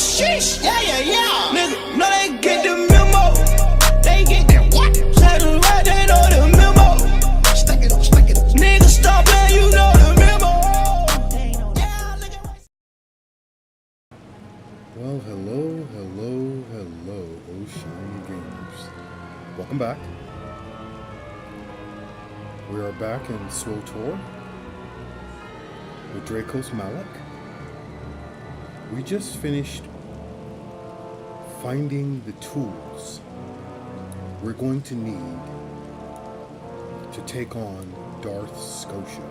Sheesh, yeah. Nigga, no, they get the memo. They get that what? Let them ride, they know the memo. Stack it up. Nigga, stop playing, you know the memo. Well, hello, oh shiny gamers. Welcome back. We are back in Swtor with Drakoss Malak. We just finished finding the tools we're going to need to take on Darth Scotia.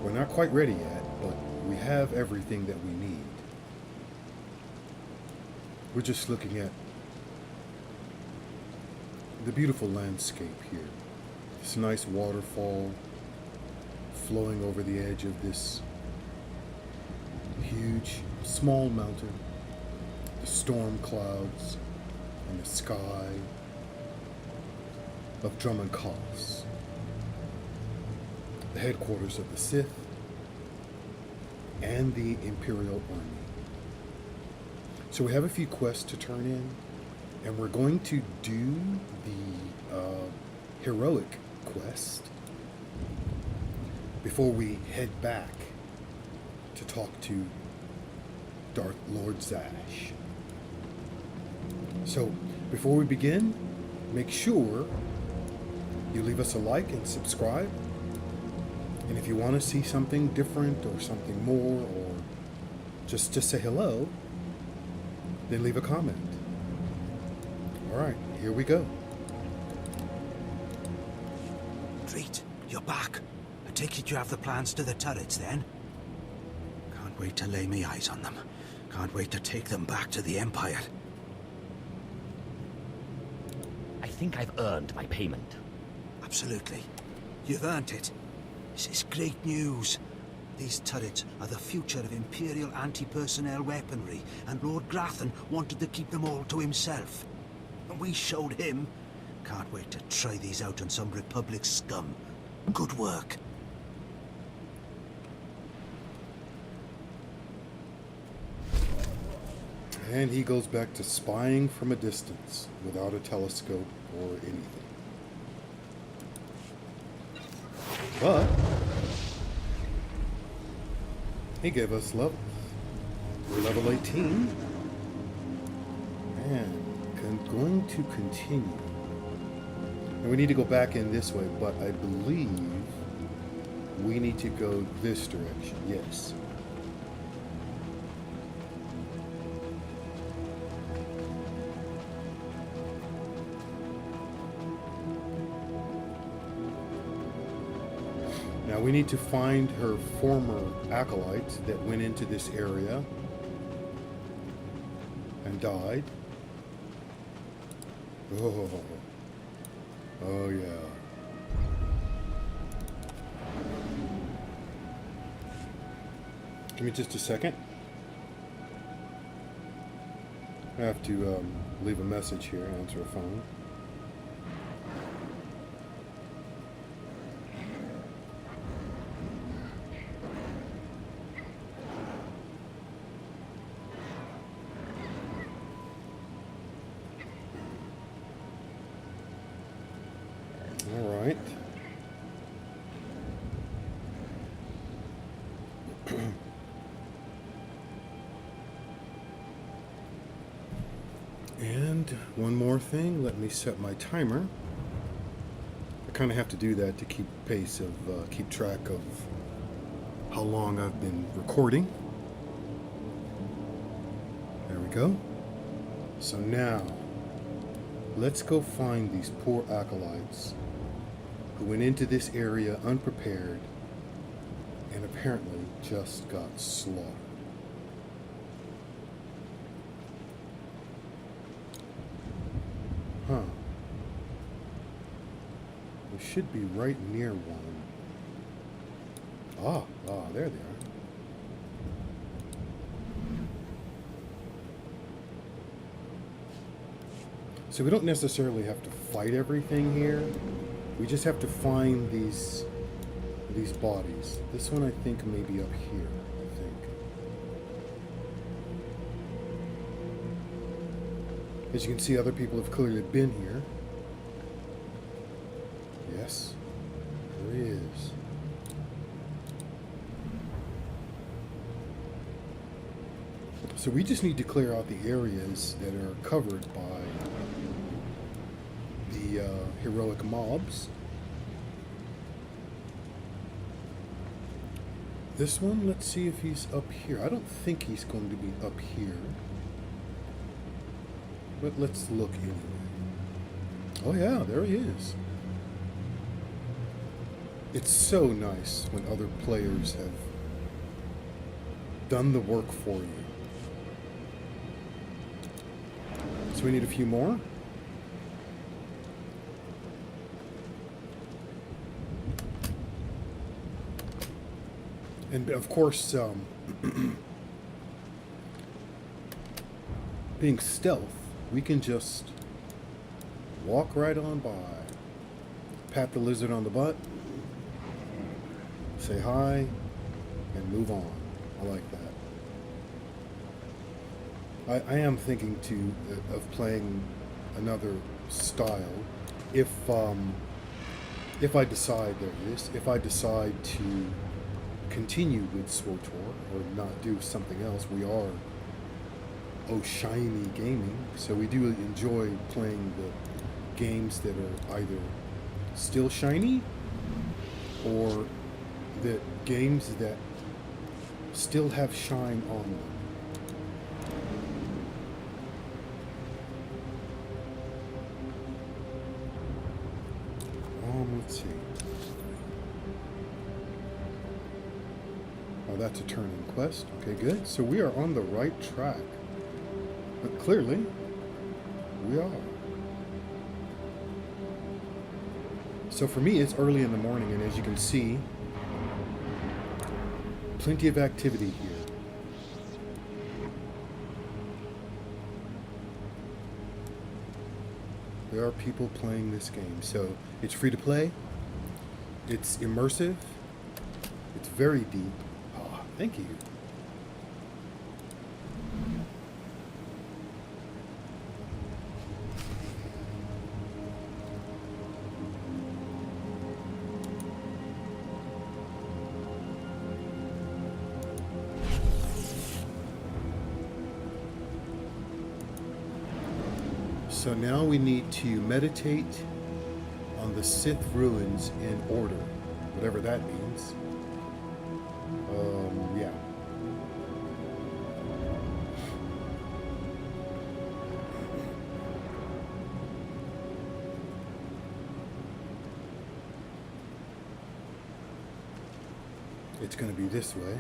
We're not quite ready yet, but we have everything that we need. We're just looking at the beautiful landscape here. This nice waterfall flowing over the edge of this huge, small mountain. The storm clouds and the sky of Drummond Kass. The headquarters of the Sith and the Imperial Army. So we have a few quests to turn in, and we're going to do the heroic quest before we head back to talk to Darth Lord Zash. So before we begin, make sure you leave us a like and subscribe. And if you want to see something different or something more, or just say hello, then leave a comment. All right, here we go. Treat, you're back. I take it you have the plans to the turrets then? Can't wait to lay me eyes on them. Can't wait to take them back to the Empire. I think I've earned my payment. Absolutely. You've earned it. This is great news. These turrets are the future of Imperial anti-personnel weaponry, and Lord Grathan wanted to keep them all to himself. And we showed him. Can't wait to try these out on some Republic scum. Good work. And he goes back to spying from a distance without a telescope or anything. But he gave us levels. We're level 18. And going to continue. And we need to go back in this way, but I believe we need to go this direction. Yes. Now we need to find her former acolytes that went into this area and died. Oh yeah. Give me just a second. I have to leave a message here, answer a phone. All right. And one more thing, let me set my timer. I kind of have to do that to keep pace of, keep track of how long I've been recording. There we go. So now, let's go find these poor acolytes who went into this area unprepared and apparently just got slaughtered. Huh. We should be right near one. Ah, there they are. So we don't necessarily have to fight everything here. We just have to find these bodies. This one I think may be up here, I think. As you can see, other people have clearly been here. Yes, there he is. So we just need to clear out the areas that are covered by the heroic mobs. This one, let's see if he's up here. I don't think he's going to be up here. But let's look anyway. Oh yeah, there he is. It's so nice when other players have done the work for you. So we need a few more. And of course, being stealth, we can just walk right on by, pat the lizard on the butt, say hi, and move on. I like that. I am thinking of playing another style if I decide, there it is, if I decide to continue with Swtor or not do something else. We are Ohhh gaming, so we do enjoy playing the games that are either still shiny or the games that still have shine on them. Let's see. Oh, that's a turn-in quest. Okay, good. So we are on the right track. But clearly, we are. So for me, it's early in the morning, and as you can see, plenty of activity here. There are people playing this game. So it's free to play. It's immersive. It's very deep. Oh, thank you. So now we need to meditate on the Sith ruins in order, whatever that means. Yeah. It's going to be this way.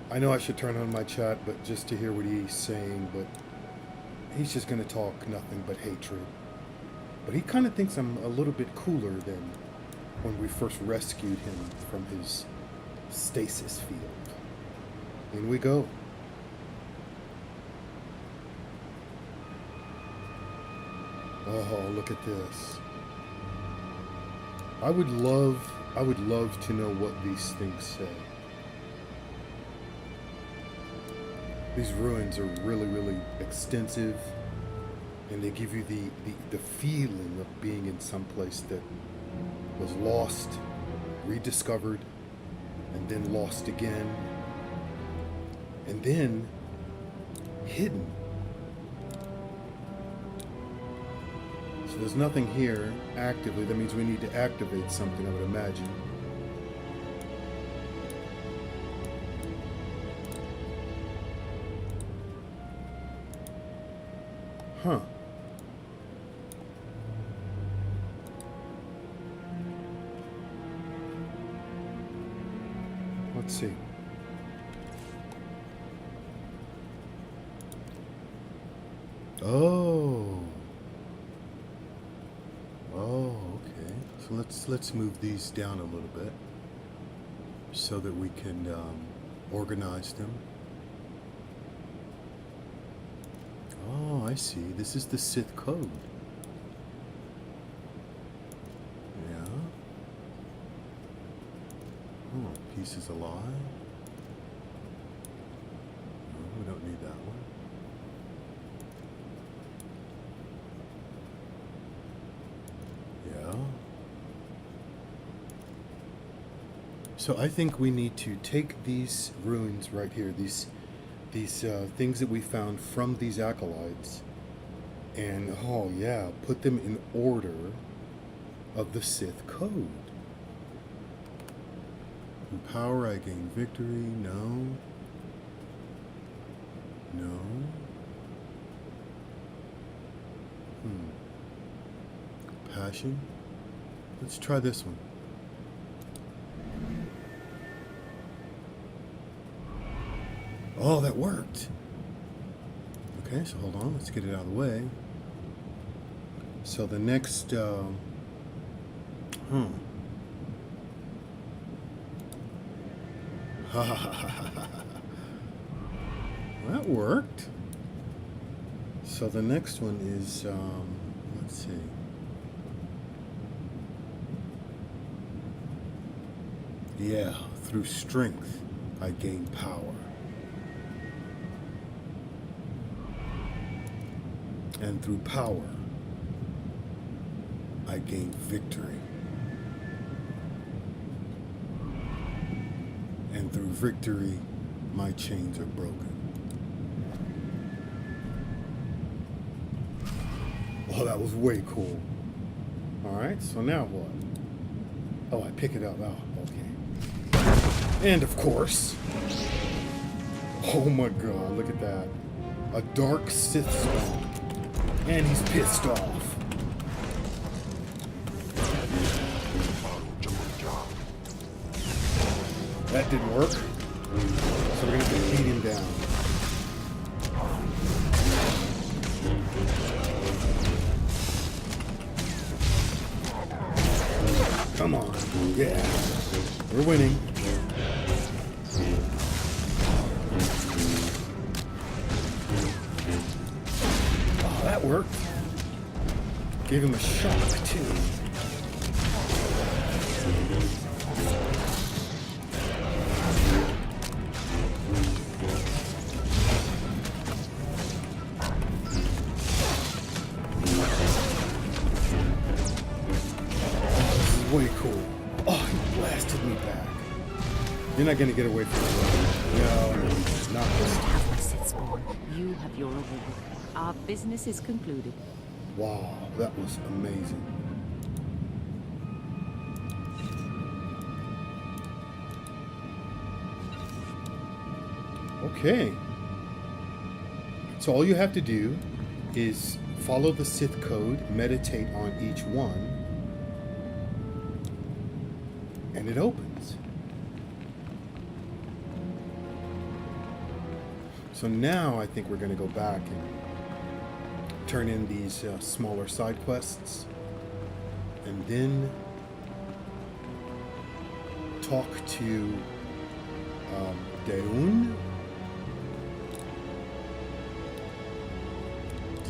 I know I should turn on my chat, but just to hear what he's saying, but he's just going to talk nothing but hatred. But he kind of thinks I'm a little bit cooler than when we first rescued him from his stasis field. In we go. Oh, look at this. I would love to know what these things say. These ruins are really, really extensive, and they give you the feeling of being in some place that was lost, rediscovered, and then lost again, and then hidden. So there's nothing here actively. That means we need to activate something, I would imagine. Huh. Let's see. Oh. Oh, okay. So let's move these down a little bit so that we can organize them. Oh, I see. This is the Sith code. Yeah. Oh, pieces alive. So I think we need to take these ruins right here, these things that we found from these acolytes, and oh yeah, put them in order of the Sith code. In power, I gain victory. No. No. Passion. Let's try this one. Oh, that worked. Okay, so hold on. Let's get it out of the way. So the next, that worked. So the next one is, let's see. Yeah, through strength, I gain power. And through power, I gain victory. And through victory, my chains are broken. Oh, that was way cool. Alright, so now what? Oh, I pick it up. Oh, okay. And of course, oh my god, look at that. A dark Sith spawn. And he's pissed off. That didn't work. So we're gonna have to beat him down. Come on. Yeah. We're winning. Oh, that worked. Gave him a shock, too. Way cool. Oh, he blasted me back. You're not gonna get away from me. No, not this time. Sith spawn. You have your reward. Our business is concluded. Wow, that was amazing. Okay. So all you have to do is follow the Sith code, meditate on each one, and it opens. So now I think we're going to go back and turn in these smaller side quests, and then talk to Daun,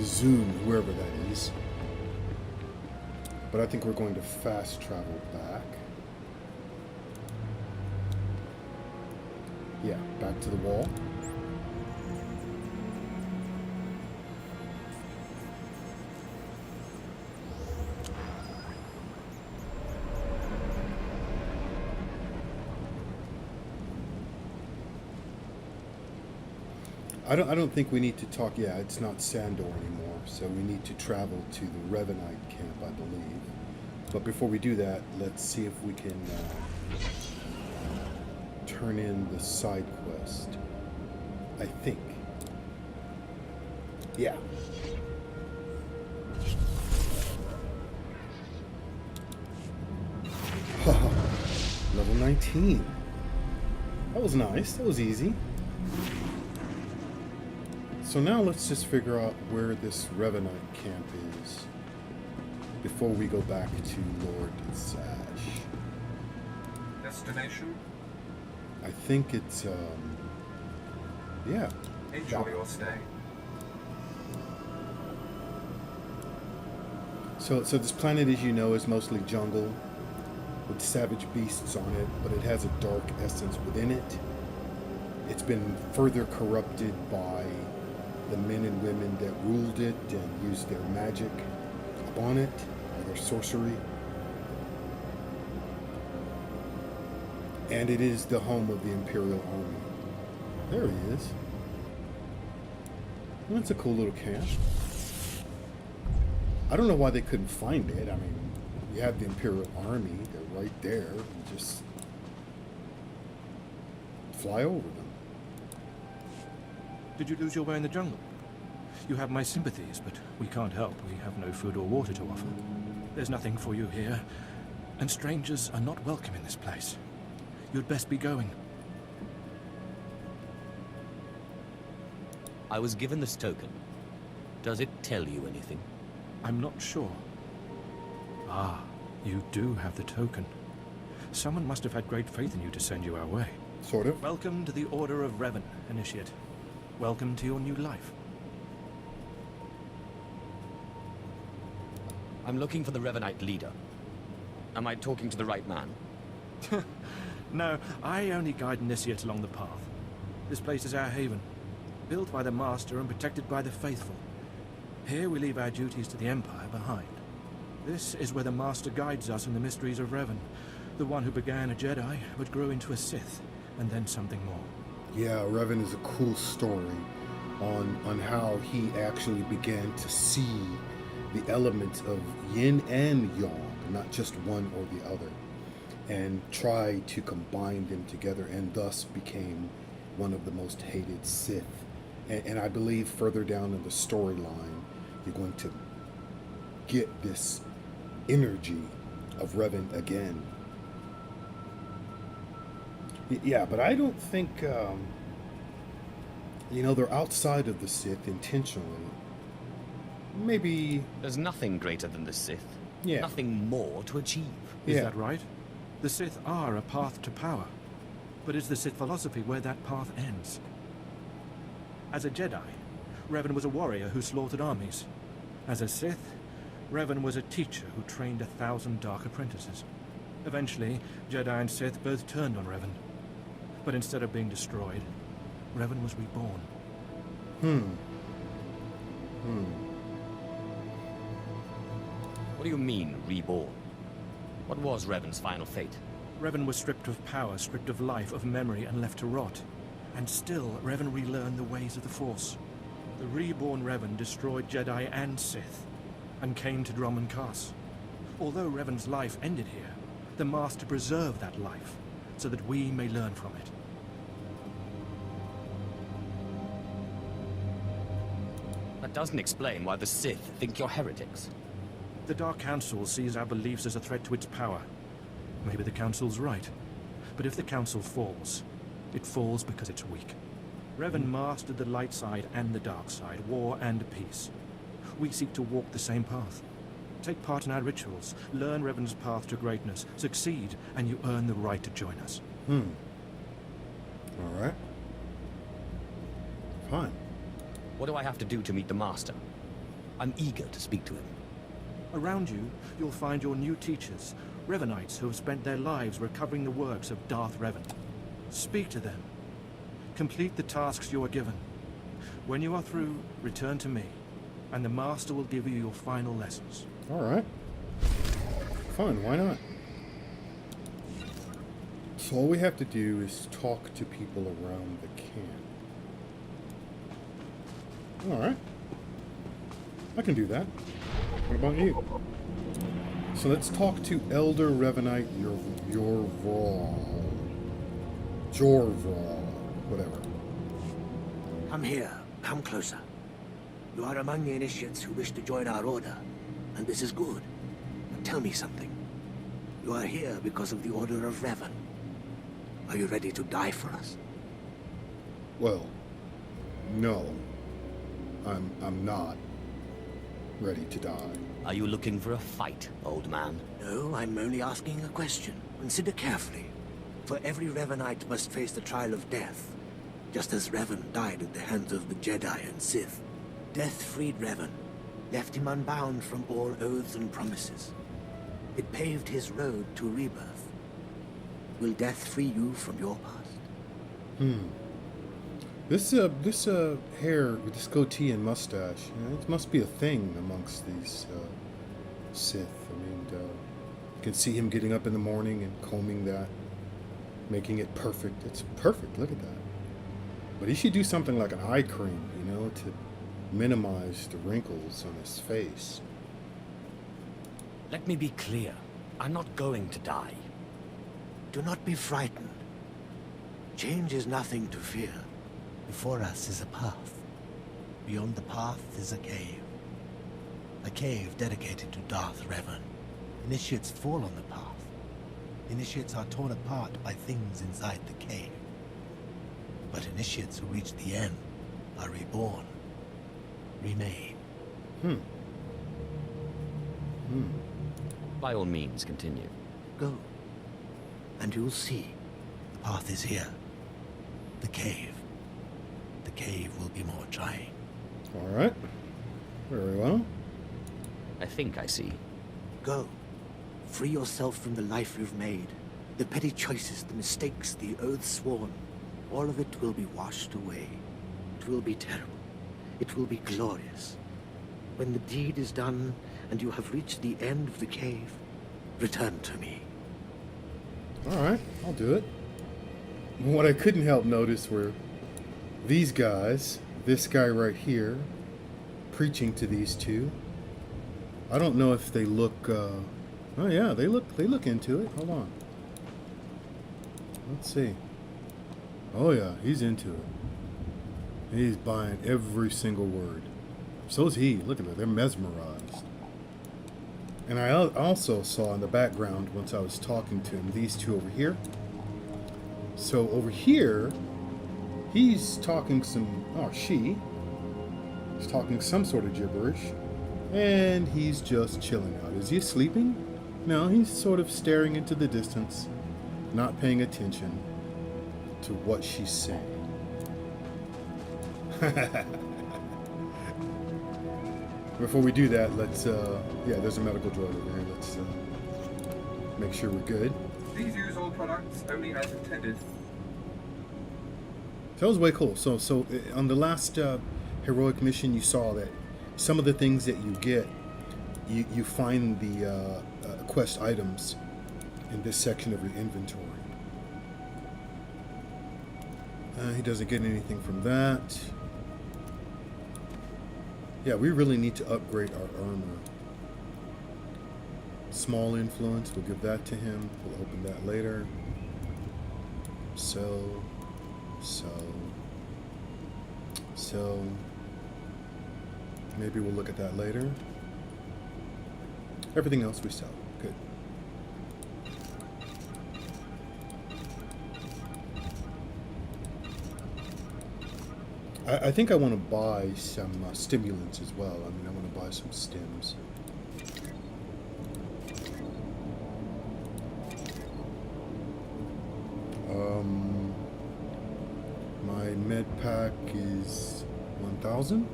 Zoom, whoever that is. But I think we're going to fast travel back. Yeah, back to the wall. I don't think we need to talk. Yeah, it's not Sandor anymore, so we need to travel to the Revanite camp, I believe. But before we do that, let's see if we can turn in the side quest. I think. Yeah. Level 19. That was nice. That was easy. So now let's just figure out where this Revanite camp is before we go back to Lord Sash. Destination? I think it's, yeah. Enjoy your stay. So this planet, as you know, is mostly jungle with savage beasts on it, but it has a dark essence within it. It's been further corrupted by the men and women that ruled it and used their magic upon it, or their sorcery. And it is the home of the Imperial Army. There he is. Well, that's a cool little camp. I don't know why they couldn't find it. I mean, you have the Imperial Army. They're right there. You just fly over them. Did you lose your way in the jungle? You have my sympathies, but we can't help. We have no food or water to offer. There's nothing for you here, and strangers are not welcome in this place. You'd best be going. I was given this token. Does it tell you anything? I'm not sure. Ah, you do have the token. Someone must have had great faith in you to send you our way. Sort of. Welcome to the Order of Revan, Initiate. Welcome to your new life. I'm looking for the Revanite leader. Am I talking to the right man? No, I only guide initiates along the path. This place is our haven, built by the Master and protected by the faithful. Here we leave our duties to the Empire behind. This is where the Master guides us in the mysteries of Revan, the one who began a Jedi but grew into a Sith, and then something more. Yeah, Revan is a cool story on how he actually began to see the elements of yin and yang, not just one or the other, and try to combine them together, and thus became one of the most hated Sith. And I believe further down in the storyline, you're going to get this energy of Revan again. Yeah, but I don't think, you know, they're outside of the Sith intentionally. Maybe... There's nothing greater than the Sith. Yeah. Nothing more to achieve. Is that right? The Sith are a path to power. But is the Sith philosophy where that path ends? As a Jedi, Revan was a warrior who slaughtered armies. As a Sith, Revan was a teacher who trained 1,000 dark apprentices. Eventually, Jedi and Sith both turned on Revan. But instead of being destroyed, Revan was reborn. What do you mean, reborn? What was Revan's final fate? Revan was stripped of power, stripped of life, of memory, and left to rot. And still, Revan relearned the ways of the Force. The reborn Revan destroyed Jedi and Sith, and came to Drummond Kass. Although Revan's life ended here, the Master preserved that life, so that we may learn from it. That doesn't explain why the Sith think you're heretics. The Dark Council sees our beliefs as a threat to its power. Maybe the Council's right. But if the Council falls, it falls because it's weak. Revan mastered the light side and the dark side, war and peace. We seek to walk the same path. Take part in our rituals, learn Revan's path to greatness, succeed, and you earn the right to join us. Alright. Fine. What do I have to do to meet the Master? I'm eager to speak to him. Around you, you'll find your new teachers, Revanites who have spent their lives recovering the works of Darth Revan. Speak to them. Complete the tasks you are given. When you are through, return to me, and the Master will give you your final lessons. Alright. Fine, why not? So all we have to do is talk to people around the camp. Alright. I can do that. What about you? So let's talk to Elder Revanite Jorval, whatever. Come here. Come closer. You are among the initiates who wish to join our order, and this is good. But tell me something. You are here because of the Order of Revan. Are you ready to die for us? Well, no. I'm not ready to die. Are you looking for a fight, old man? No, I'm only asking a question. Consider carefully. For every Revanite must face the trial of death, just as Revan died at the hands of the Jedi and Sith. Death freed Revan, left him unbound from all oaths and promises. It paved his road to rebirth. Will death free you from your past? This hair with this goatee and mustache, you know, it must be a thing amongst these Sith. I mean, you can see him getting up in the morning and combing that. making it perfect. It's perfect. Look at that. But he should do something like an eye cream, you know, to minimize the wrinkles on his face. Let me be clear. I'm not going to die. Do not be frightened. Change is nothing to fear. Before us is a path. Beyond the path is a cave. A cave dedicated to Darth Revan. Initiates fall on the path. Initiates are torn apart by things inside the cave. But initiates who reach the end are reborn. Remade. By all means, continue. Go. And you'll see. The path is here. The cave. The cave will be more trying. Alright. Very well. I think I see. Go. Free yourself from the life you've made. The petty choices, the mistakes, the oaths sworn. All of it will be washed away. It will be terrible. It will be glorious. When the deed is done, and you have reached the end of the cave, return to me. Alright, I'll do it. What I couldn't help notice were these guys, this guy right here, preaching to these two. I don't know if they look, oh yeah, they look into it. Hold on. Let's see. Oh yeah, he's into it. He's buying every single word. So's he. Look at them. They're mesmerized. And I also saw in the background, once I was talking to him, these two over here. So over here, he's talking some, or she, is talking some sort of gibberish. And he's just chilling out. Is he sleeping? No, he's sort of staring into the distance, not paying attention to what she's saying. Before we do that, let's, yeah, there's a medical drug over here. Let's make sure we're good. Please use all products only as intended. That was way cool. So on the last heroic mission, you saw that some of the things that you get, you find the quest items in this section of your inventory. He doesn't get anything from that. Yeah, we really need to upgrade our armor. Small influence, we'll give that to him. We'll open that later. So. Maybe we'll look at that later. Everything else we sell. Good. I think I want to buy some stimulants as well. I mean, I want to buy some stims. My med pack is 1,000.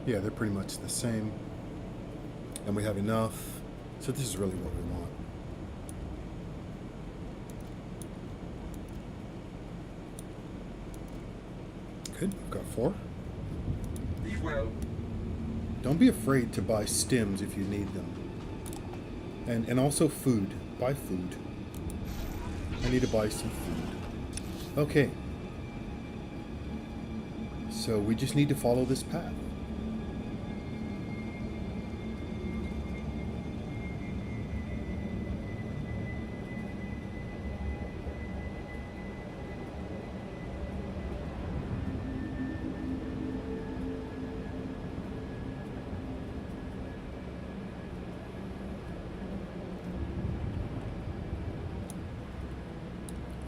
Yeah, they're pretty much the same. And we have enough. So this is really what we want. Good, we've got 4. Be well. Don't be afraid to buy stims if you need them. And also food. Buy food. I need to buy some food. Okay. So we just need to follow this path.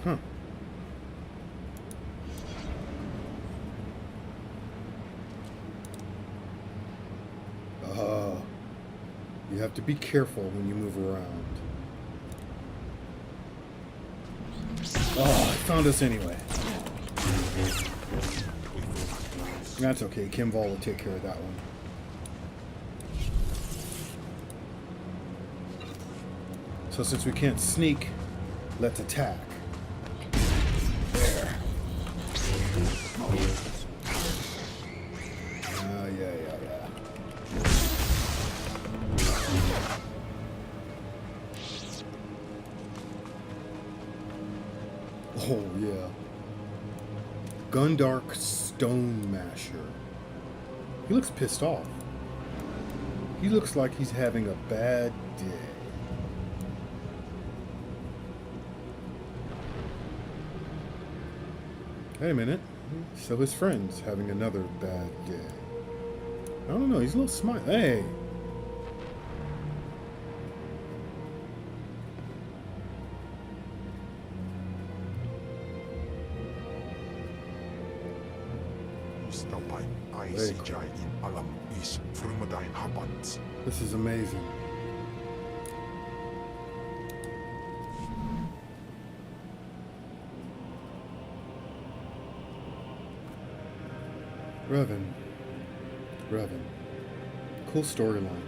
Huh. You have to be careful when you move around. Oh, it found us anyway. That's okay. Kimval will take care of that one. So since we can't sneak, let's attack. There. Yeah. Oh, yeah. Gundark Stone Masher. He looks pissed off. He looks like he's having a bad day. Wait a minute. So his friend's having another bad day. I don't know. He's a little smart. Hey. This is amazing. Revan. Cool storyline.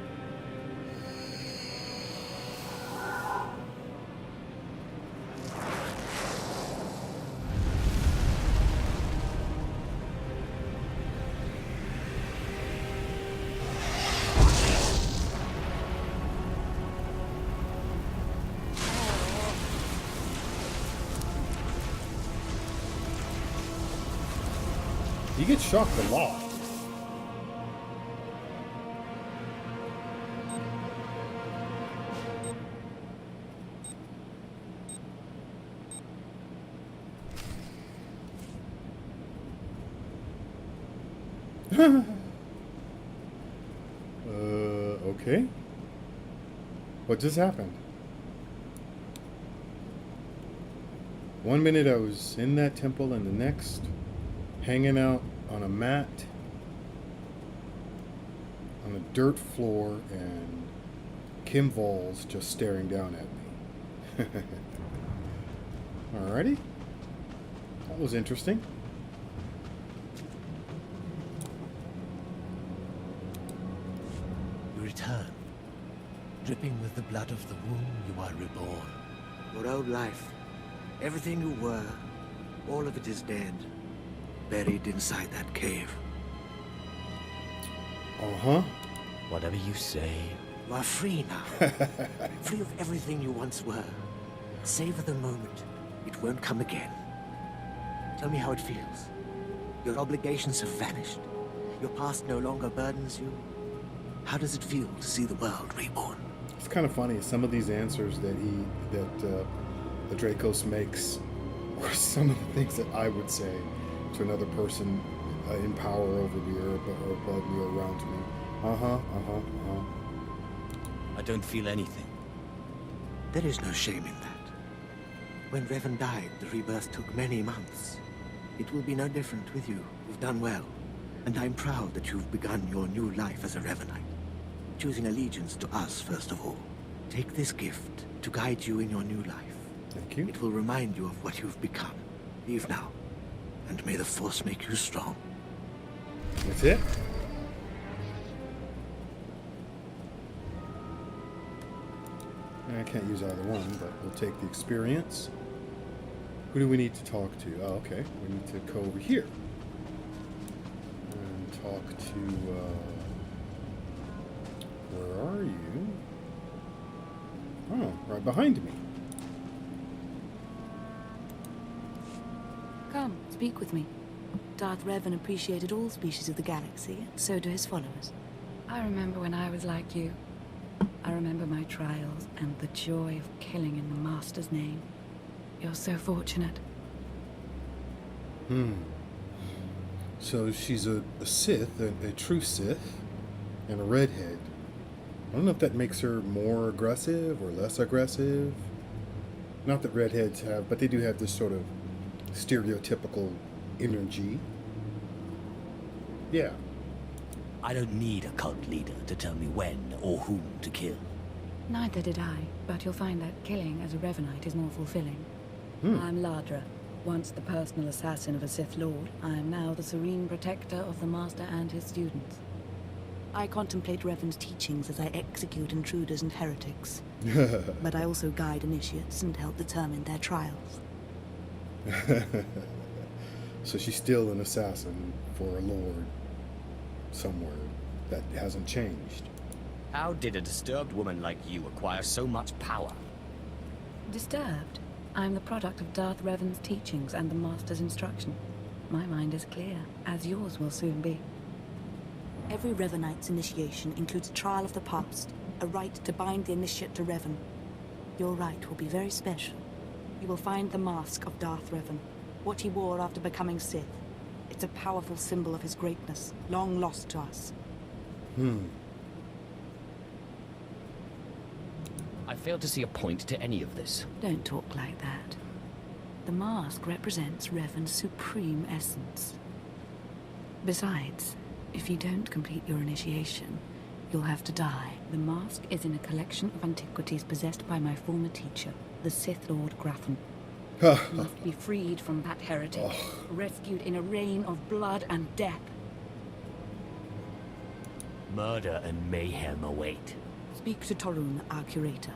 He gets shocked a lot. Okay. What just happened? One minute I was in that temple and the next hanging out on a mat on a dirt floor and Kim Voll's just staring down at me. Alrighty. That was interesting. You return. Dripping with the blood of the womb, you are reborn. Your old life, everything you were, all of it is dead. Buried inside that cave. Uh-huh. Whatever you say. You are free now. Free of everything you once were. Savor the moment. It won't come again. Tell me how it feels. Your obligations have vanished. Your past no longer burdens you. How does it feel to see the world reborn? It's kind of funny. Some of these answers that the Drakoss makes are some of the things that I would say to another person in power over me or above me or around me. I don't feel anything. There is no shame in that. When Revan died, the rebirth took many months. It will be no different with you. You've done well. And I'm proud that you've begun your new life as a Revanite. Choosing allegiance to us, first of all. Take this gift to guide you in your new life. Thank you. It will remind you of what you've become. Leave now. And may the Force make you strong. That's it? I can't use either one, but we'll take the experience. Who do we need to talk to? Oh, okay. We need to go over here. And talk to, where are you? Oh, right behind me. Come, speak with me. Darth Revan appreciated all species of the galaxy, and so do his followers. I remember when I was like you. I remember my trials and the joy of killing in the Master's name. You're so fortunate. So she's a Sith, a true Sith, and a redhead. I don't know if that makes her more aggressive or less aggressive. Not that redheads have, but they do have this sort of stereotypical energy. Yeah. I don't need a cult leader to tell me when or whom to kill. Neither did I, but you'll find that killing as a Revanite is more fulfilling. I'm Ladra, once the personal assassin of a Sith Lord. I am now the serene protector of the Master and his students. I contemplate Revan's teachings as I execute intruders and heretics. But I also guide initiates and help determine their trials. So she's still an assassin for a lord somewhere. That hasn't changed. How did a disturbed woman like you acquire so much power? Disturbed? I'm the product of Darth Revan's teachings and the Master's instruction. My mind is clear, as yours will soon be. Every Revanite's initiation includes a trial of the past, a rite to bind the initiate to Revan. Your rite will be very special. You will find the mask of Darth Revan, what he wore after becoming Sith. It's a powerful symbol of his greatness, long lost to us. I fail to see a point to any of this. Don't talk like that. The mask represents Revan's supreme essence. Besides, if you don't complete your initiation, you'll have to die. The mask is in a collection of antiquities possessed by my former teacher, the Sith Lord Grafton. You must be freed from that heretic, rescued in a rain of blood and death. Murder and mayhem await. Speak to Torun, our curator.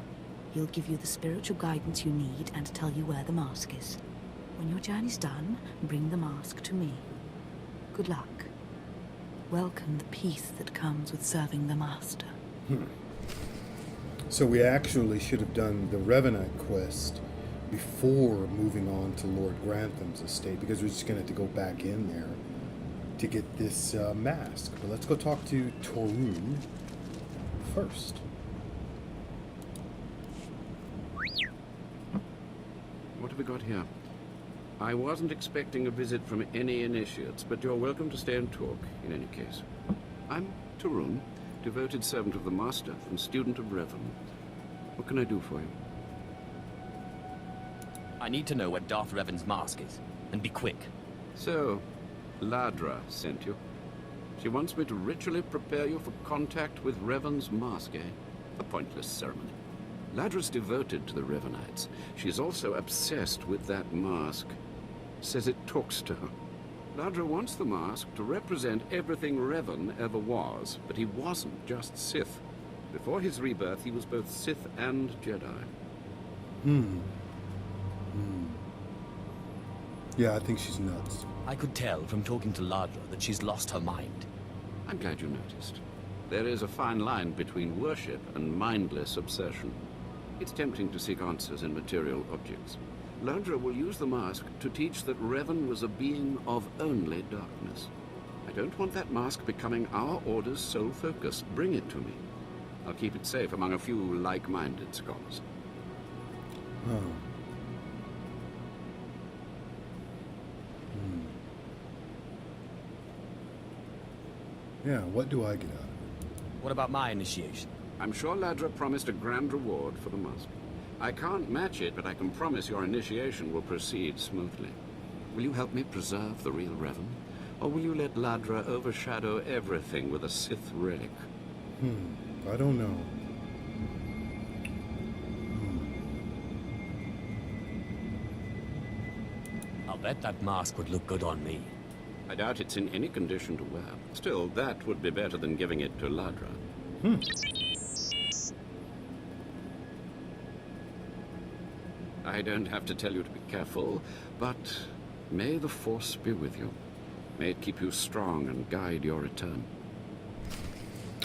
He'll give you the spiritual guidance you need and tell you where the mask is. When your journey's done, bring the mask to me. Good luck. Welcome the peace that comes with serving the Master. So we actually should have done the Revanite quest before moving on to Lord Grantham's estate, because we're just going to have to go back in there to get this mask. But let's go talk to Torun first. What have we got here? I wasn't expecting a visit from any initiates, but you're welcome to stay and talk, in any case. I'm Torun, devoted servant of the Master and student of Revan. What can I do for you? I need to know where Darth Revan's mask is, and be quick. So, Ladra sent you. She wants me to ritually prepare you for contact with Revan's mask, eh? A pointless ceremony. Ladra's devoted to the Revanites. She's also obsessed with that mask. Says it talks to her. Ladra wants the mask to represent everything Revan ever was, but he wasn't just Sith. Before his rebirth, he was both Sith and Jedi. Yeah, I think she's nuts. I could tell from talking to Ladra that she's lost her mind. I'm glad you noticed. There is a fine line between worship and mindless obsession. It's tempting to seek answers in material objects. Ladra will use the mask to teach that Revan was a being of only darkness. I don't want that mask becoming our Order's sole focus. Bring it to me. I'll keep it safe among a few like-minded scholars. Yeah, what do I get out of it? What about my initiation? I'm sure Ladra promised a grand reward for the mask. I can't match it, but I can promise your initiation will proceed smoothly. Will you help me preserve the real Revan? Or will you let Ladra overshadow everything with a Sith relic? I don't know. I'll bet that mask would look good on me. I doubt it's in any condition to wear. Still, that would be better than giving it to Ladra. I don't have to tell you to be careful, but may the Force be with you. May it keep you strong and guide your return.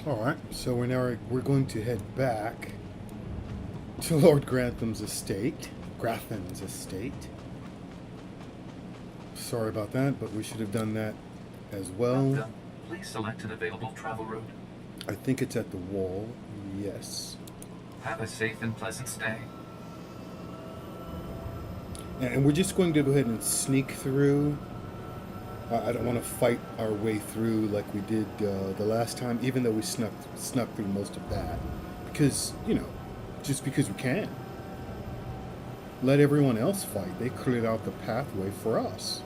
Alright, so we're going to head back to Lord Grantham's estate. Grafton's estate. Sorry about that, but we should have done that as well. Please select an available travel route. I think it's at the wall. Yes. Have a safe and pleasant stay. And we're just going to go ahead and sneak through. I don't want to fight our way through like we did the last time, even though we snuck through most of that. Because, you know, just because we can. Let everyone else fight. They cleared out the pathway for us.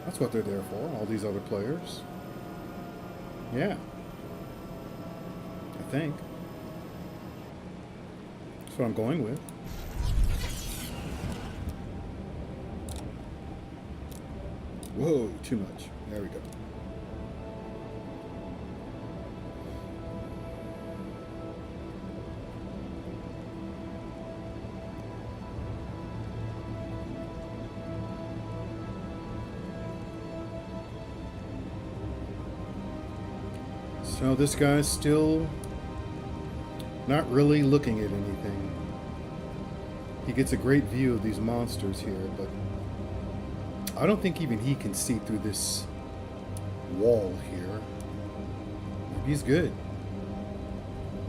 That's what they're there for, all these other players. Yeah. I think. That's what I'm going with. Whoa, too much. There we go. So this guy's still not really looking at anything. He gets a great view of these monsters here, but I don't think even he can see through this wall here. Maybe he's good.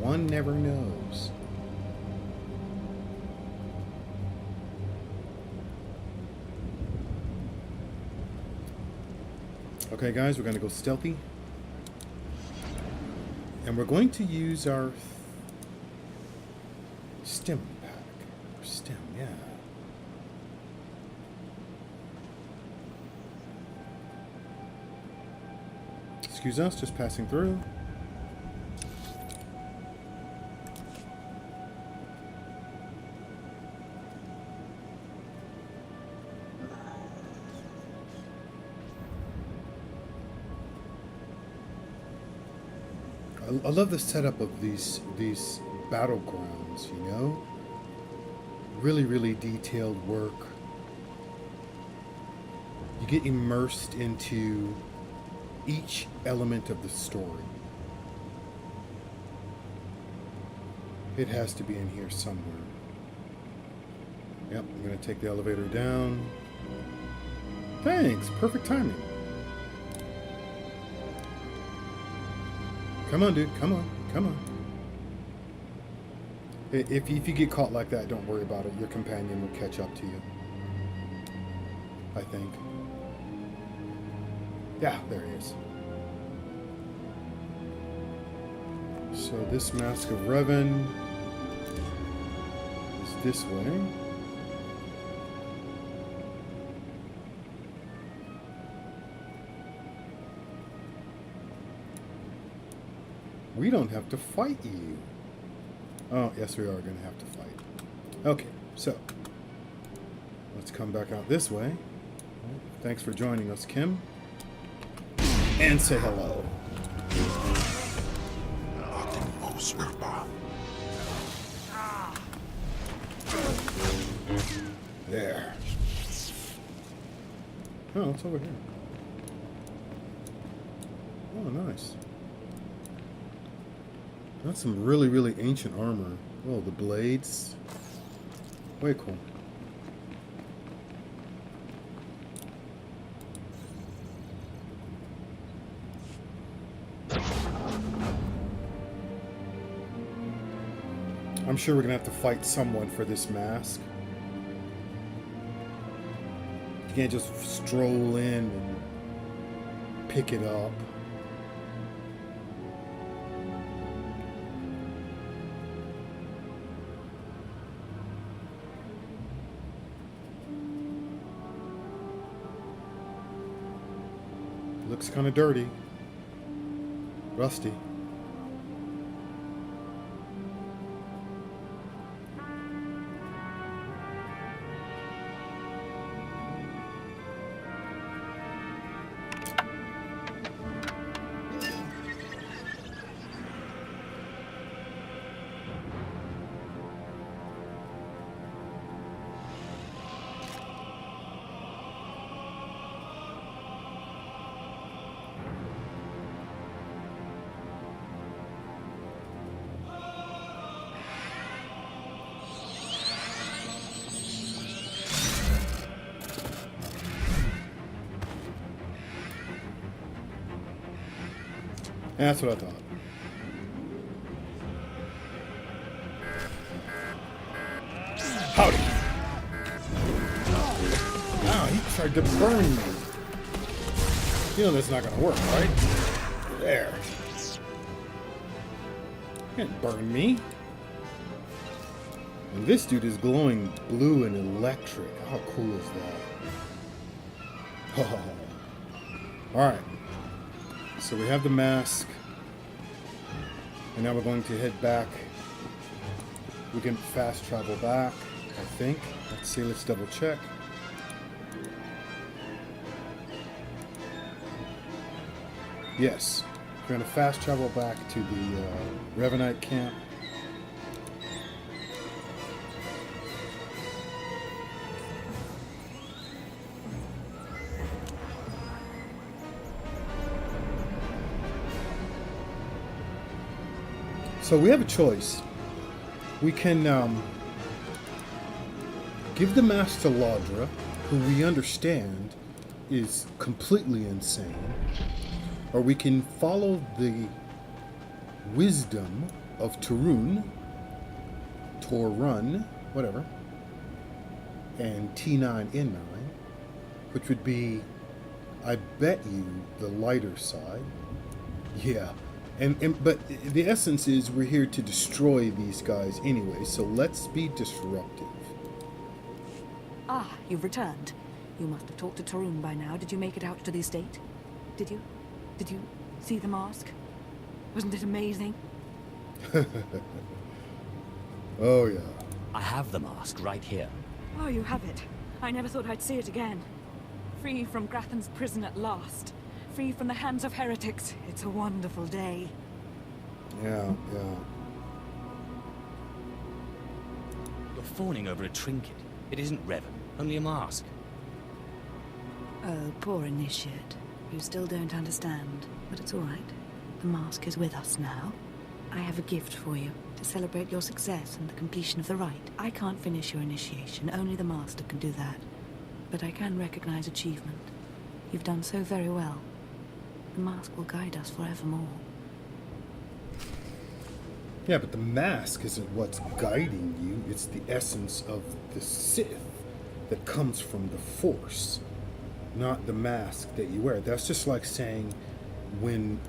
One never knows. Okay, guys, we're going to go stealthy. And we're going to use our stim pack. Stim, yeah. Excuse us, just passing through. I love the setup of these battlegrounds, you know? Really, really detailed work. You get immersed into each element of the story. It has to be in here somewhere. Yep, I'm going to take the elevator down. Thanks, perfect timing. Come on, dude. Come on. Come on. If you get caught like that, don't worry about it. Your companion will catch up to you. I think. Yeah, there he is. So this Mask of Revan is this way. We don't have to fight you. Oh, yes, we are going to have to fight. Okay, so let's come back out this way. Thanks for joining us, Kim. And say hello. There. Oh, it's over here. Oh, nice. That's some really, really ancient armor. Oh, the blades. Way cool. I'm sure we're gonna have to fight someone for this mask. You can't just stroll in and pick it up. Looks kind of dirty. Rusty. That's what I thought. Howdy! Wow, he tried to burn me. You know that's not gonna work, right? There. Can't burn me. And this dude is glowing blue and electric. How cool is that? Oh. Alright. So we have the mask. And now we're going to head back. We can fast travel back, I think. Let's see, let's double check. Yes. We're going to fast travel back to the Revanite camp. So we have a choice. We can give the mask to Ladra, who we understand is completely insane, or we can follow the wisdom of Prt1, whatever, and T9N9, which would be, I bet you, the lighter side. Yeah, but the essence is we're here to destroy these guys anyway, so let's be disruptive. Ah, you've returned. You must have talked to Prt1 by now. Did you make it out to the estate? Did you? Did you see the mask? Wasn't it amazing? Oh, yeah. I have the mask right here. Oh, you have it. I never thought I'd see it again. Free from Grathan's prison at last. Free from the hands of heretics. It's a wonderful day. Yeah. You're fawning over a trinket. It isn't Revan, only a mask. Oh, poor initiate. You still don't understand, but it's all right. The mask is with us now. I have a gift for you to celebrate your success and the completion of the rite. I can't finish your initiation, only the Master can do that. But I can recognize achievement. You've done so very well. The mask will guide us forevermore. Yeah, but the mask isn't what's guiding you. It's the essence of the Sith that comes from the Force, not the mask that you wear. That's just like saying when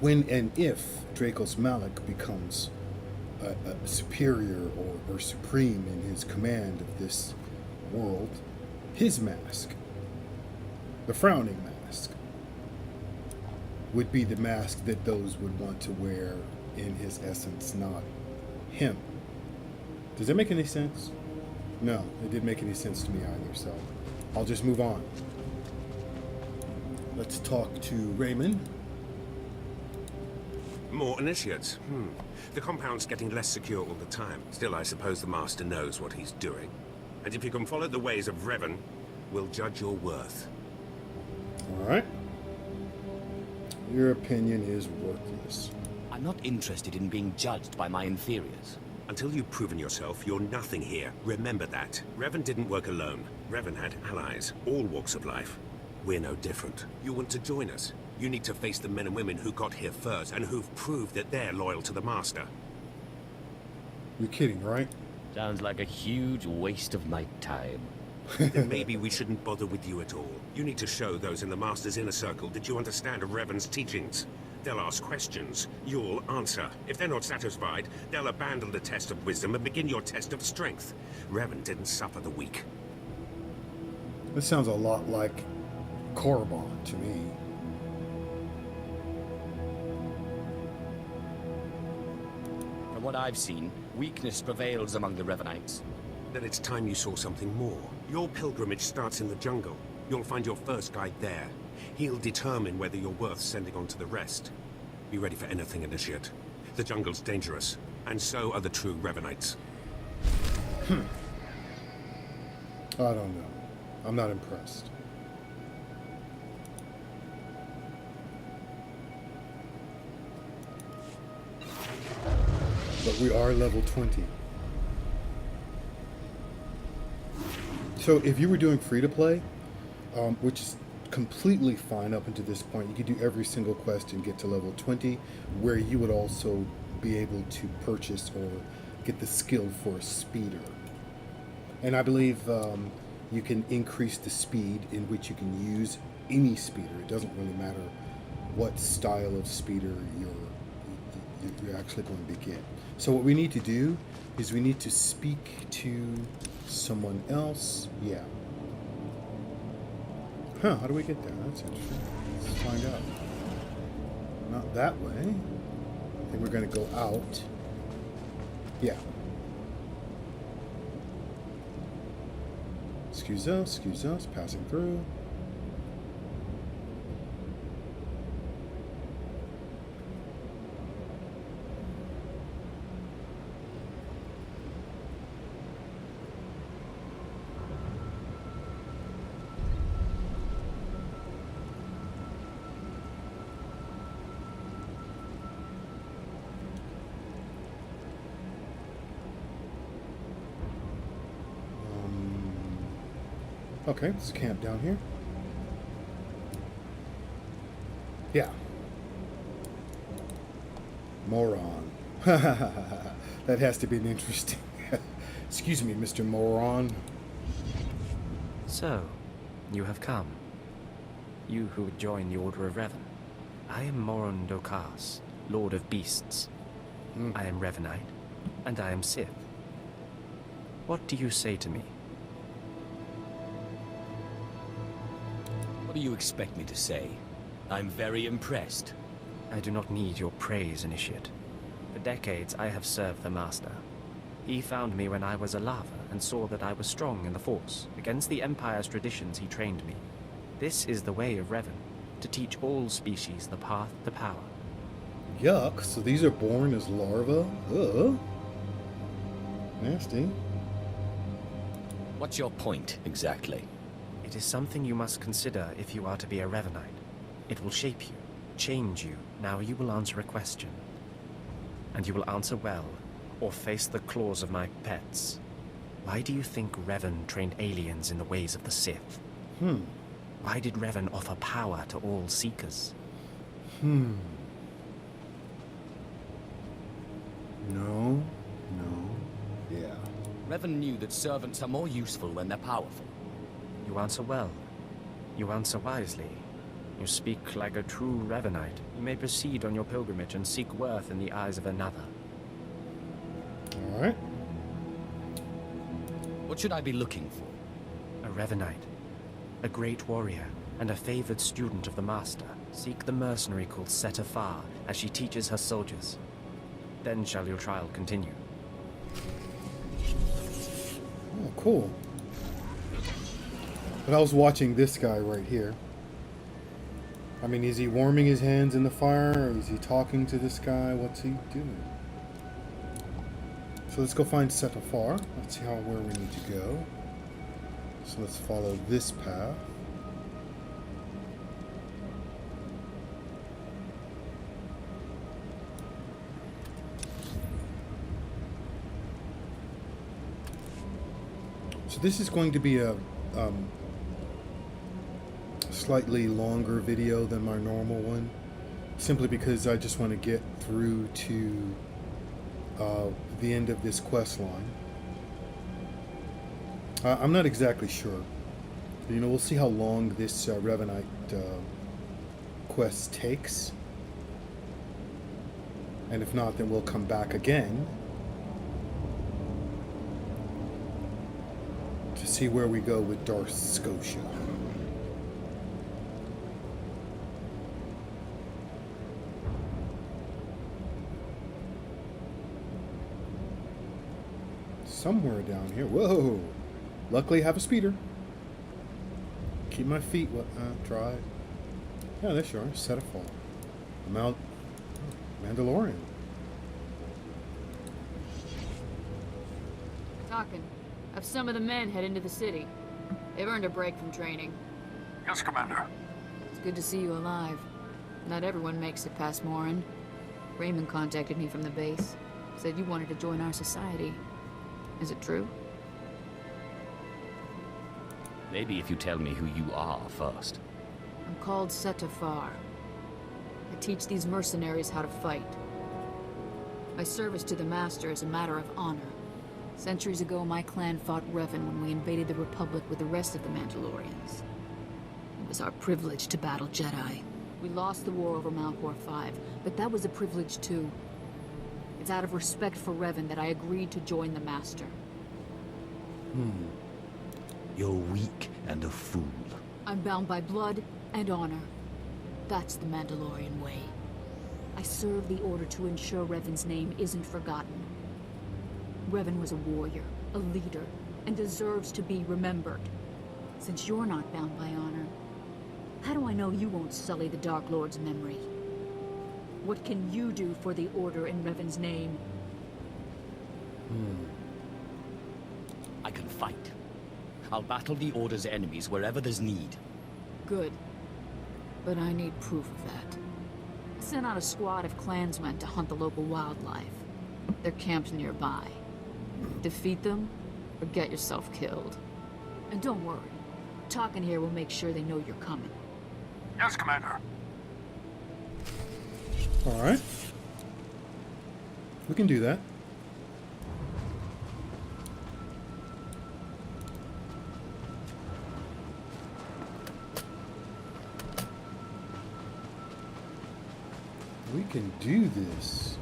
and if Drakoss Malik becomes a superior or supreme in his command of this world, his mask, the frowning mask, would be the mask that those would want to wear in his essence, not him. Does that make any sense? No, it didn't make any sense to me either, so I'll just move on. Let's talk to Raymond. More initiates. The compound's getting less secure all the time. Still, I suppose the Master knows what he's doing. And if you can follow the ways of Revan, we'll judge your worth. Alright. Your opinion is worthless. I'm not interested in being judged by my inferiors. Until you've proven yourself, you're nothing here. Remember that. Revan didn't work alone. Revan had allies, all walks of life. We're no different. You want to join us? You need to face the men and women who got here first and who've proved that they're loyal to the Master. You're kidding, right? Sounds like a huge waste of my time. Then maybe we shouldn't bother with you at all. You need to show those in the Master's inner circle that you understand Revan's teachings. They'll ask questions. You'll answer. If they're not satisfied, they'll abandon the test of wisdom and begin your test of strength. Revan didn't suffer the weak. This sounds a lot like Korriban to me. From what I've seen, weakness prevails among the Revanites. Then it's time you saw something more. Your pilgrimage starts in the jungle. You'll find your first guide there. He'll determine whether you're worth sending on to the rest. Be ready for anything, Initiate. The jungle's dangerous, and so are the true Revanites. I don't know. I'm not impressed. But we are level 20. So if you were doing free-to-play, which is completely fine up until this point, you could do every single quest and get to level 20, where you would also be able to purchase or get the skill for a speeder. And I believe you can increase the speed in which you can use any speeder. It doesn't really matter what style of speeder you're actually going to get. So what we need to do is we need to speak to someone else. Yeah. Huh, how do we get there? That's interesting. Let's find out. Not that way. I think we're going to go out. Yeah. Excuse us, passing through. Okay, there's a camp down here. Yeah. Moron. That has to be an interesting... Excuse me, Mr. Moron. So, you have come. You who would join the Order of Revan. I am Drummond Kass, Lord of Beasts. I am Revanite, and I am Sith. What do you say to me? What do you expect me to say? I'm very impressed. I do not need your praise, Initiate. For decades, I have served the Master. He found me when I was a lava and saw that I was strong in the Force. Against the Empire's traditions, he trained me. This is the way of Revan, to teach all species the path to power. Yuck, so these are born as larvae? Ugh. Nasty. What's your point, exactly? It is something you must consider if you are to be a Revanite. It will shape you, change you. Now you will answer a question. And you will answer well, or face the claws of my pets. Why do you think Revan trained aliens in the ways of the Sith? Why did Revan offer power to all Seekers? No. Yeah. Revan knew that servants are more useful when they're powerful. You answer well. You answer wisely. You speak like a true Revanite. You may proceed on your pilgrimage and seek worth in the eyes of another. Alright. What should I be looking for? A Revanite. A great warrior, and a favored student of the Master. Seek the mercenary called Swtor, as she teaches her soldiers. Then shall your trial continue. Oh, cool. But I was watching this guy right here. I mean, is he warming his hands in the fire, or is he talking to this guy? What's he doing? So let's go find Swtor. Let's see where we need to go. So let's follow this path. So this is going to be a slightly longer video than my normal one, simply because I just want to get through to the end of this quest line. I'm not exactly sure. You know, we'll see how long this Revanite quest takes. And if not, then we'll come back again to see where we go with Darth Scotia. Somewhere down here. Whoa! Luckily, I have a speeder. Keep my feet dry. Yeah, there you are. Swtor. Mandalorian. Talking. Have some of the men head into the city. They've earned a break from training. Yes, Commander. It's good to see you alive. Not everyone makes it past Morin. Raymond contacted me from the base. Said you wanted to join our society. Is it true? Maybe if you tell me who you are first. I'm called Swtor. I teach these mercenaries how to fight. My service to the Master is a matter of honor. Centuries ago, my clan fought Revan when we invaded the Republic with the rest of the Mandalorians. It was our privilege to battle Jedi. We lost the war over Malchor 5, but that was a privilege too. It's out of respect for Revan that I agreed to join the Master. You're weak and a fool. I'm bound by blood and honor. That's the Mandalorian way. I serve the Order to ensure Revan's name isn't forgotten. Revan was a warrior, a leader, and deserves to be remembered. Since you're not bound by honor, how do I know you won't sully the Dark Lord's memory? What can you do for the Order in Revan's name? I can fight. I'll battle the Order's enemies wherever there's need. Good. But I need proof of that. I sent out a squad of clansmen to hunt the local wildlife. They're camped nearby. Defeat them, or get yourself killed. And don't worry, Talking here will make sure they know you're coming. Yes, Commander. Alright. We can do that. We can do this.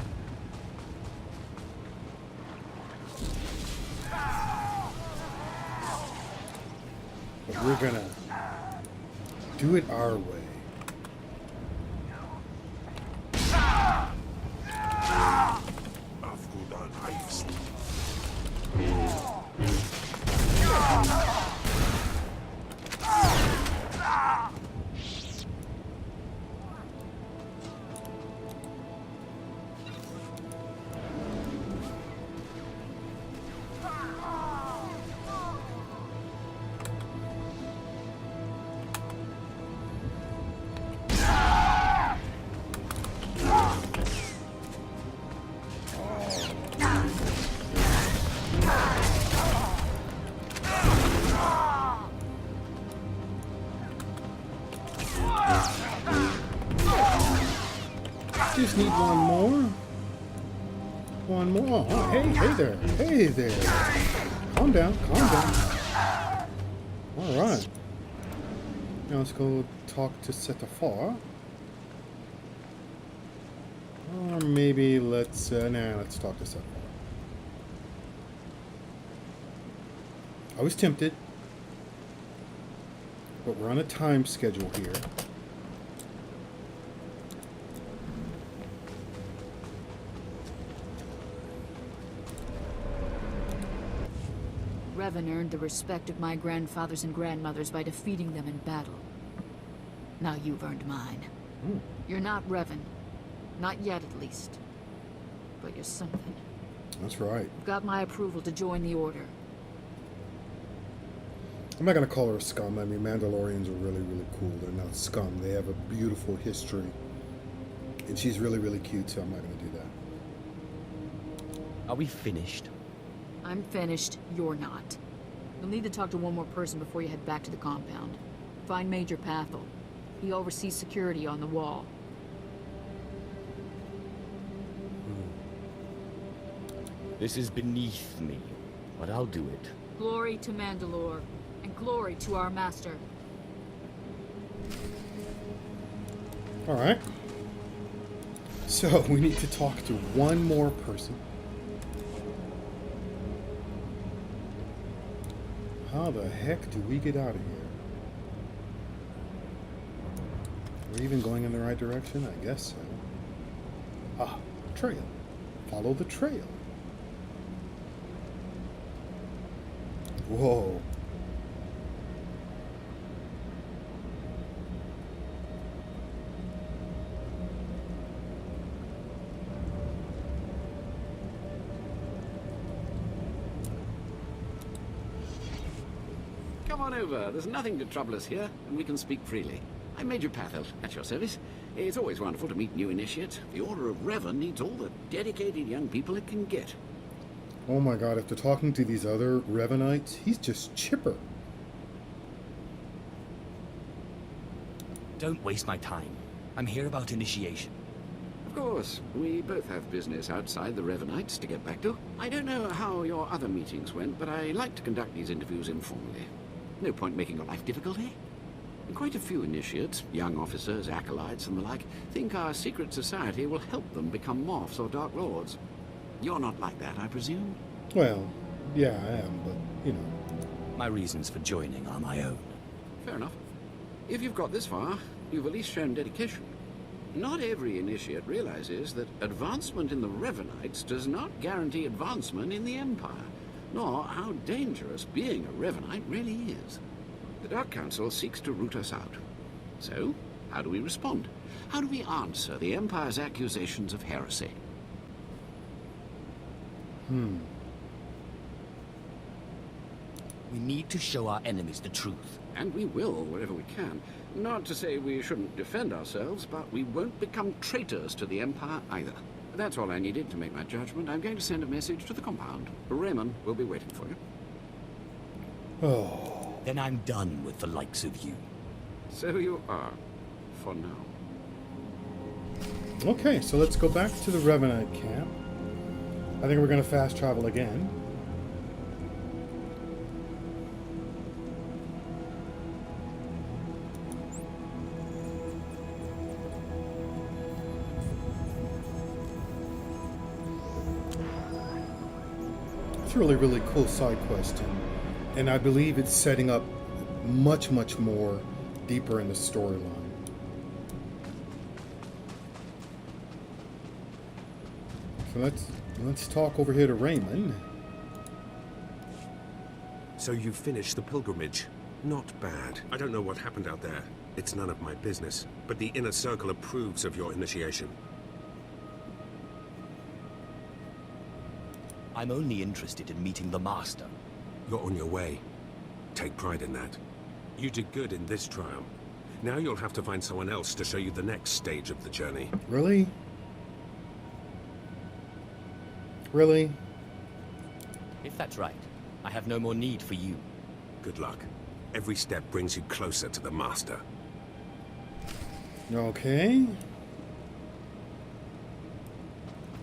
But we're gonna do it our way. Just need one more. One more. Oh, hey there. Hey there. Calm down. Calm down. Alright. Now let's go talk to Swtor. Or maybe let's let's talk to Swtor. I was tempted, but we're on a time schedule here. Revan earned the respect of my grandfathers and grandmothers by defeating them in battle. Now you've earned mine. You're not Revan. Not yet, at least. But you're something. That's right. You've got my approval to join the Order. I'm not going to call her a scum. I mean, Mandalorians are really, really cool. They're not scum. They have a beautiful history. And she's really, really cute, so I'm not going to do that. Are we finished? I'm finished. You're not. You'll need to talk to one more person before you head back to the compound. Find Major Pathel. He oversees security on the wall. This is beneath me, but I'll do it. Glory to Mandalore, and glory to our master. Alright. So, we need to talk to one more person. How the heck do we get out of here? Are we even going in the right direction? I guess so. Ah, trail. Follow the trail. Whoa. Come on over. There's nothing to trouble us here, and we can speak freely. I'm Major Pathel, at your service. It's always wonderful to meet new initiates. The Order of Revan needs all the dedicated young people it can get. Oh my god, after talking to these other Revanites, he's just chipper. Don't waste my time. I'm here about initiation. Of course, we both have business outside the Revanites to get back to. I don't know how your other meetings went, but I like to conduct these interviews informally. No point making your life difficult, eh? And quite a few initiates, young officers, acolytes, and the like, think our secret society will help them become Morphs or Dark Lords. You're not like that, I presume? Well, yeah, I am, but, you know. My reasons for joining are my own. Fair enough. If you've got this far, you've at least shown dedication. Not every initiate realizes that advancement in the Revanites does not guarantee advancement in the Empire, nor how dangerous being a Revanite really is. The Dark Council seeks to root us out. So, how do we respond? How do we answer the Empire's accusations of heresy? We need to show our enemies the truth. And we will, wherever we can. Not to say we shouldn't defend ourselves, but we won't become traitors to the Empire either. That's all I needed to make my judgment. I'm going to send a message to the compound. Raymond will be waiting for you. Oh. Then I'm done with the likes of you. So you are, for now. Okay, so let's go back to the Revenant camp. I think we're going to fast travel again. It's a really, really cool side quest, and I believe it's setting up much, much more deeper in the storyline. So let's talk over here to Raymond. So you finished the pilgrimage. Not bad. I don't know what happened out there. It's none of my business. But the Inner Circle approves of your initiation. I'm only interested in meeting the Master. You're on your way. Take pride in that. You did good in this trial. Now you'll have to find someone else to show you the next stage of the journey. Really? Really? If that's right, I have no more need for you. Good luck. Every step brings you closer to the Master. Okay.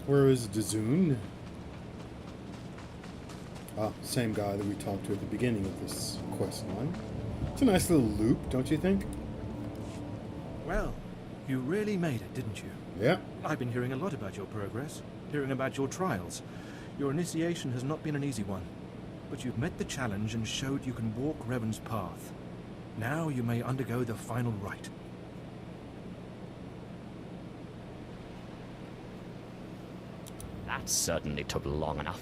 Where is Dazoon? Ah, same guy that we talked to at the beginning of this quest line. It's a nice little loop, don't you think? Well, you really made it, didn't you? Yeah. I've been hearing a lot about your progress, hearing about your trials. Your initiation has not been an easy one, but you've met the challenge and showed you can walk Revan's path. Now you may undergo the final rite. That certainly took long enough.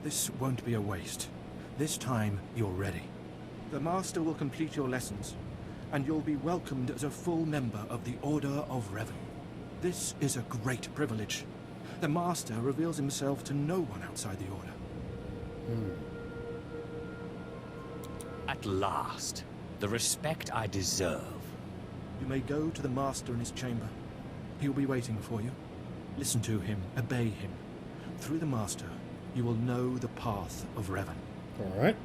This won't be a waste. This time, you're ready. The Master will complete your lessons, and you'll be welcomed as a full member of the Order of Revan. This is a great privilege. The Master reveals himself to no one outside the Order. At last, the respect I deserve. You may go to the Master in his chamber. He'll be waiting for you. Listen to him, obey him. Through the Master, you will know the path of Revan. Alright.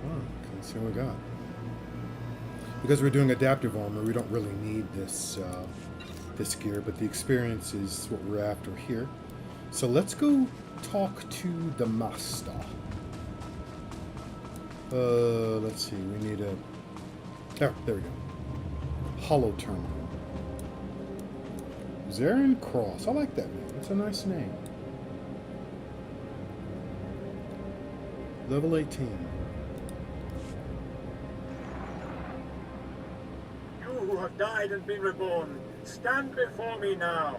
Oh, let's see what we got. Because we're doing adaptive armor, we don't really need this this gear, but the experience is what we're after here. So let's go talk to the Master. Let's see, we need a... there we go. Hollow Terminal. Zarin Cross. I like that name. It's a nice name. Level 18. You who have died and been reborn, stand before me now.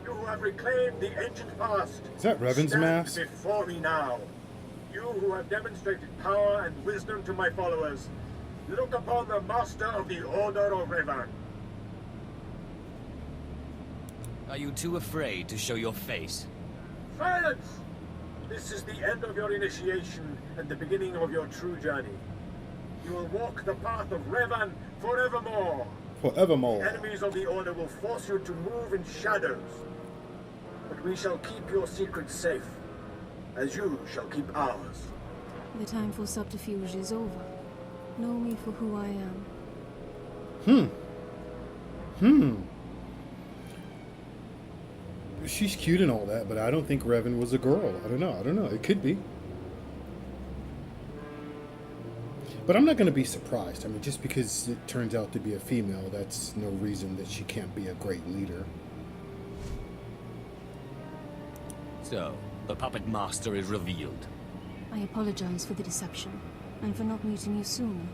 You who have reclaimed the ancient past. Is that Revan's mask? Stand before me now. You who have demonstrated power and wisdom to my followers, look upon the Master of the Order of Revan. Are you too afraid to show your face? Silence! This is the end of your initiation and the beginning of your true journey. You will walk the path of Revan forevermore. Forevermore. The enemies of the Order will force you to move in shadows. But we shall keep your secrets safe, as you shall keep ours. The time for subterfuge is over. Know me for who I am. She's cute and all that, but I don't think Revan was a girl. I don't know. It could be. But I'm not going to be surprised. I mean, just because it turns out to be a female, that's no reason that she can't be a great leader. So, the Puppet Master is revealed. I apologize for the deception, and for not meeting you sooner.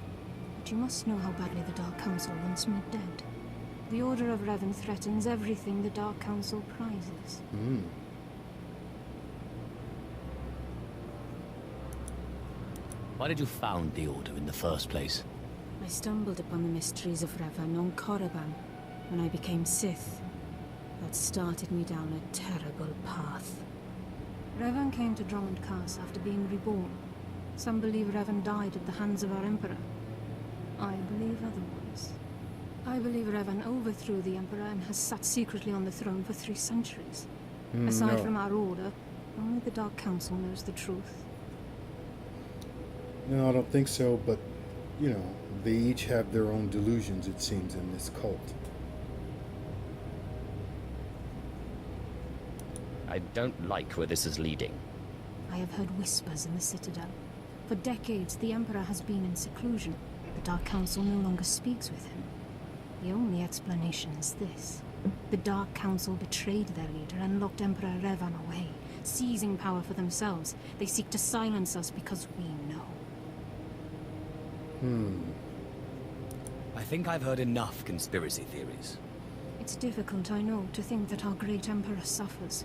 But you must know how badly the Dark Council wants me dead. The Order of Revan threatens everything the Dark Council prizes. Why did you found the Order in the first place? I stumbled upon the mysteries of Revan on Korriban when I became Sith. That started me down a terrible path. Revan came to Drummond Kass after being reborn. Some believe Revan died at the hands of our Emperor. I believe otherwise. I believe Revan overthrew the Emperor and has sat secretly on the throne for 3 centuries. Aside from our Order, only the Dark Council knows the truth. No, I don't think so, but, you know, they each have their own delusions, it seems, in this cult. I don't like where this is leading. I have heard whispers in the Citadel. For decades, the Emperor has been in seclusion. The Dark Council no longer speaks with him. The only explanation is this. The Dark Council betrayed their leader and locked Emperor Revan away, seizing power for themselves. They seek to silence us because we know. I think I've heard enough conspiracy theories. It's difficult, I know, to think that our great Emperor suffers.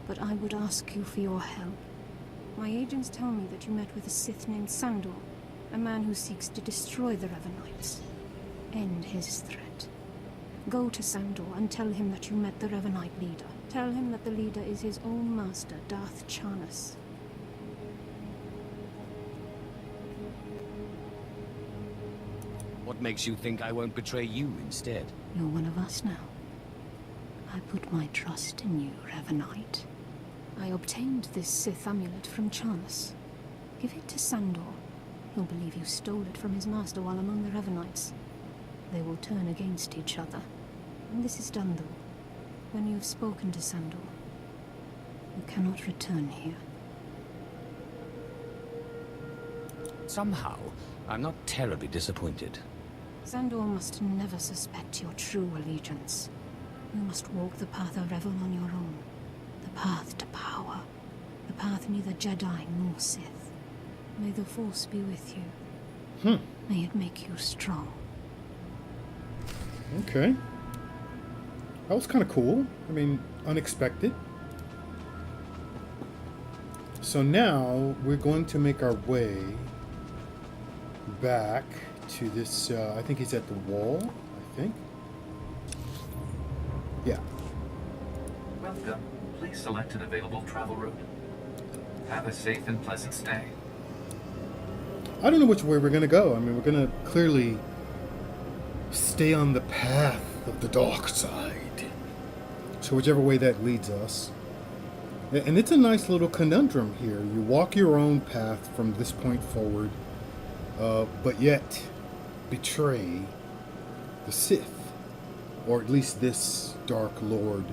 But I would ask you for your help. My agents tell me that you met with a Sith named Sandor, a man who seeks to destroy the Revanites. End his threat. Go to Sandor and tell him that you met the Revanite leader. Tell him that the leader is his own master, Darth Charnas. What makes you think I won't betray you instead? You're one of us now. I put my trust in you, Revanite. I obtained this Sith amulet from Charnas. Give it to Sandor. He'll believe you stole it from his master while among the Revanites. They will turn against each other. When this is done, though, when you've spoken to Sandor, you cannot return here. Somehow, I'm not terribly disappointed. Sandor must never suspect your true allegiance. You must walk the path of Revan on your own. The path to power. The path neither Jedi nor Sith. May the Force be with you. May it make you strong. Okay. That was kind of cool. I mean, unexpected. So now we're going to make our way back to this, I think he's at the wall, I think. Yeah. Welcome. Please select an available travel route. Have a safe and pleasant stay. I don't know which way we're going to go. I mean, we're going to clearly stay on the path of the dark side. So whichever way that leads us. And it's a nice little conundrum here. You walk your own path from this point forward, but yet betray the Sith. Or at least this Dark Lord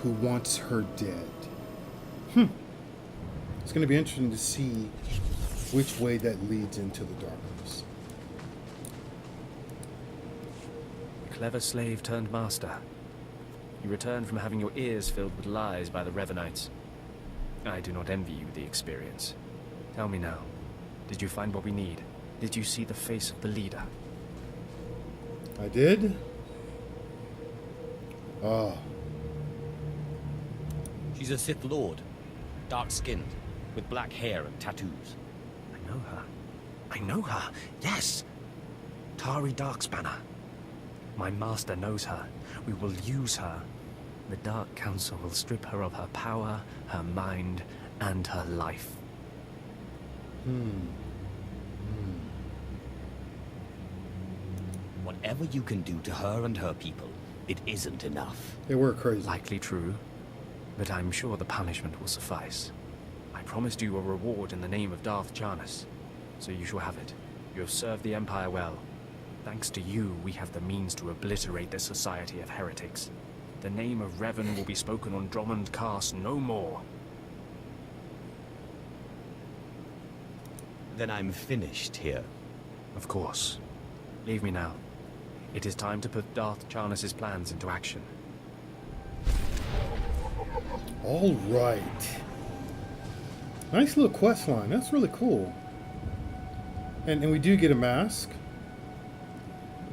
who wants her dead. It's going to be interesting to see which way that leads into the darkness. Clever slave turned master. You returned from having your ears filled with lies by the Revanites. I do not envy you the experience. Tell me now, did you find what we need? Did you see the face of the leader? I did. She's a Sith Lord. Dark-skinned, with black hair and tattoos. I know her. I know her. Yes. Tari Darkspanner. My master knows her. We will use her. The Dark Council will strip her of her power, her mind, and her life. Whatever you can do to her and her people, it isn't enough. They were crazy. Likely true, but I'm sure the punishment will suffice. I promised you a reward in the name of Darth Charnas, so you shall have it. You have served the Empire well. Thanks to you, we have the means to obliterate this society of heretics. The name of Revan will be spoken on Drummond Kass no more. Then I'm finished here. Of course. Leave me now. It is time to put Darth Charnas' plans into action. All right. Nice little quest line. That's really cool. And we do get a mask.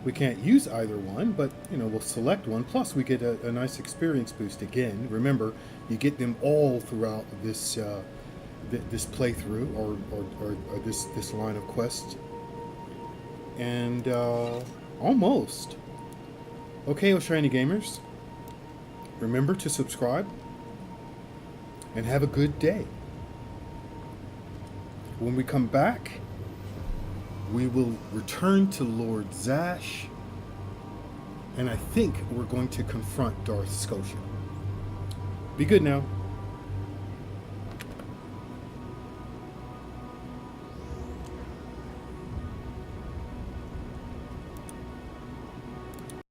We can't use either one, but, you know, we'll select one. Plus, we get a nice experience boost again. Remember, you get them all throughout this this playthrough or this line of quests. And almost. Okay, oh shiny gamers. Remember to subscribe and have a good day. When we come back, we will return to Lord Zash, and I think we're going to confront Darth Scotia. Be good now.